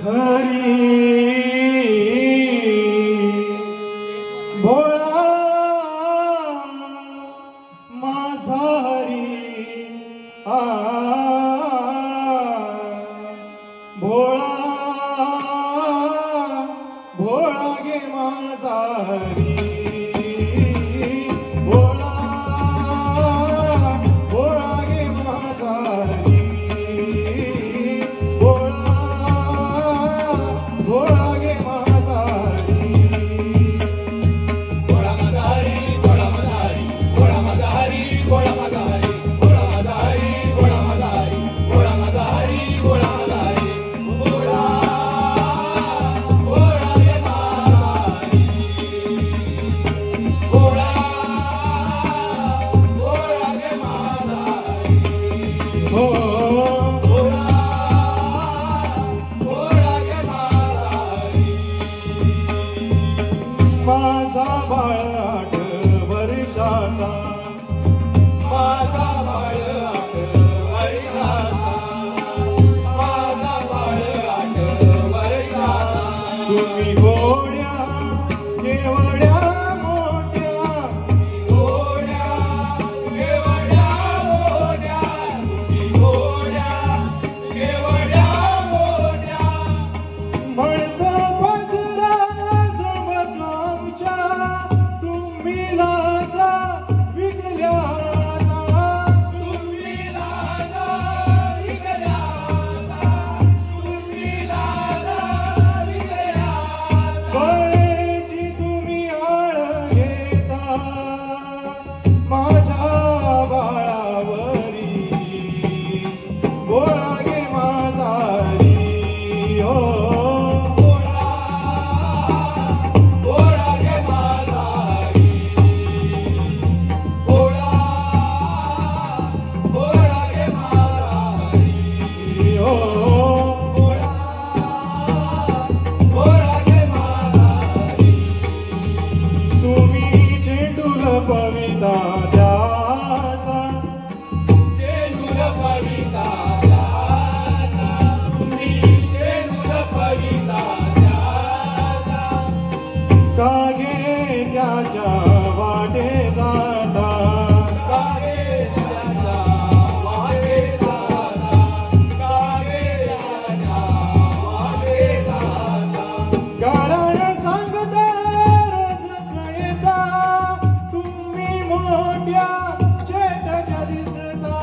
हरी भोळा माझा हरी भोळा भोळा गे माझा हरी भोळा भोळा गे माझा हरी भोळा भोळा गे माझा हरी भोळा माझा हरी भोळा माझा हरी भोळा माझा हरी भोळा माझा हरी भोळा माझा हरी भोळा माझा हरी भोळा माझा हरी भोळा माझा हरी भोळा भोळा गे माझा हरी भोळा भोळा गे माझा हरी हो भोळा भोळा गे माझा हरी माझा बाळ 8 वर्षाचा माझा बाळ 8 वर्षाचा माझा बाळ 8 वर्षाचा तुम्ही गोड्या केवड्या मोठ्या गोड्या केवड्या मोठ्या तुम्ही गोड्या केवड्या मोठ्या म्हणतो पदरा जमत आमच्या तुम्ही लाजा विकल्या आता. तुम्ही लाजा विकल्या तुम्ही लाजा विकल्या कळेची तुम्ही आळ घेता माझ्या बाळावरी भोळा गे माझा हरी हो भोळा भोळा गे माझा हरी भोळा भोळा गे माझा हरी हो भोळा भोळा गे माझा हरी तुम्ही चेंडूल पविता द्याचा चेंडूल पविता द्याचा तुम्ही चेंडूल पविता द्याचा कागे त्याच्या वाटे जाता कागे त्याच्या वाटे जाता कागे त्याच्या वाटे जाता कारण सांगता रोजच येता तुम्ही मोठ्या चेटक्या दिसता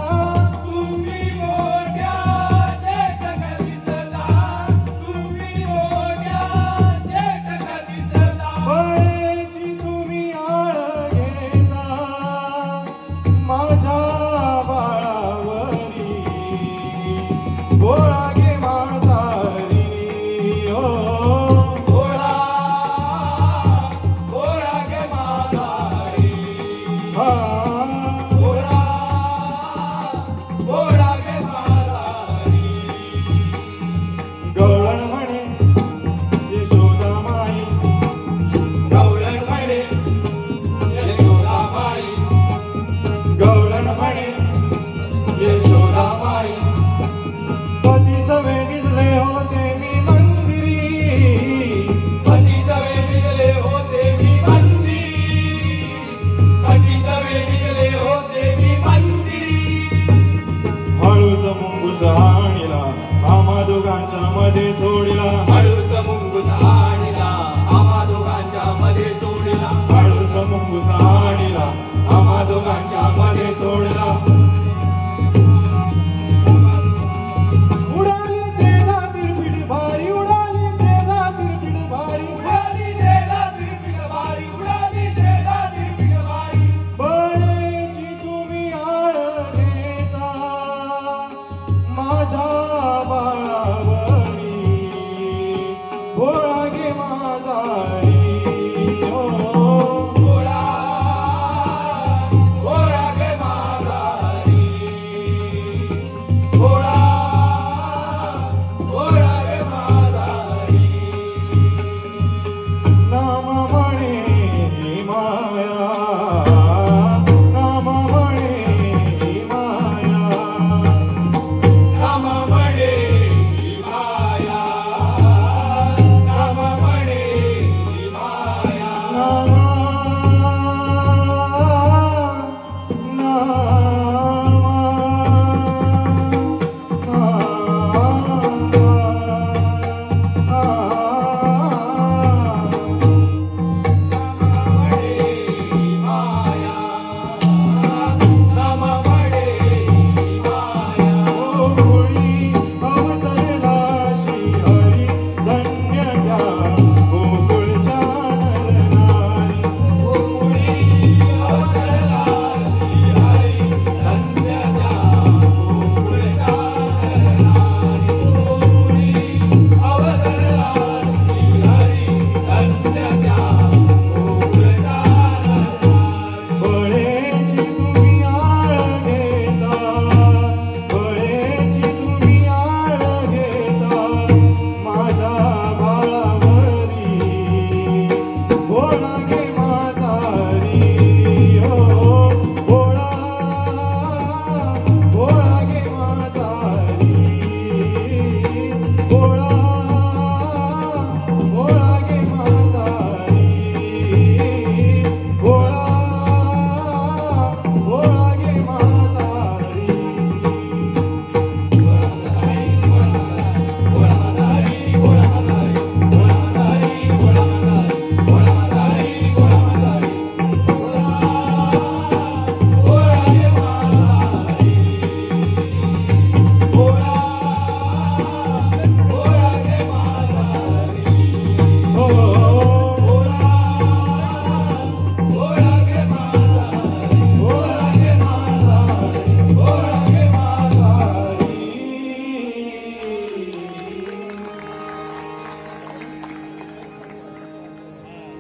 तुम्ही मोठ्या चेटका दिसता तुम्ही मोठ्या चेटका दिसता बळेची तुम्ही आळ घेता माझ्या बाळावरी भोळा गे माझा हरी हो भोळा भोळा गे माझा हरी हा भोळा भोळा गे माझा हरी गवळण म्हणे यशोदामाई गवळण म्हणे यशोदाबाई गवळण म्हणे यशोदामाई पती सवे निजले होते मी मंदिरी पती जवे निघले होते मी मंदिरी पती जवे निघले होते मी मंदिरी हळूच मुंगूस आणला आम्हा दोघांच्या मध्ये सोडला हळूच मुंगूस आणला आम्हा दोघांच्या मध्ये सोडला हळूच मुंगूस आणला आम्हा दोघांच्या मध्ये सोडला उडाली त्रेधा तिरपीड भारी उडाली त्रेधा तिरपीड भारी उडाली त्रेधा तिरपीड वारी उडाली त्रेधा तिरपीड वारी बळेची तुम्ही आळ घेता माझ्या बाळावरी भोळा गे माझा हरी हो भोळा भोळा गे माझा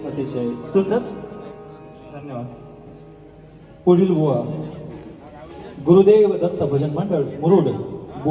अतिशय सुंदर. धन्यवाद. पुढील बुवा गुरुदेव दत्त भजन मंडळ मुरुड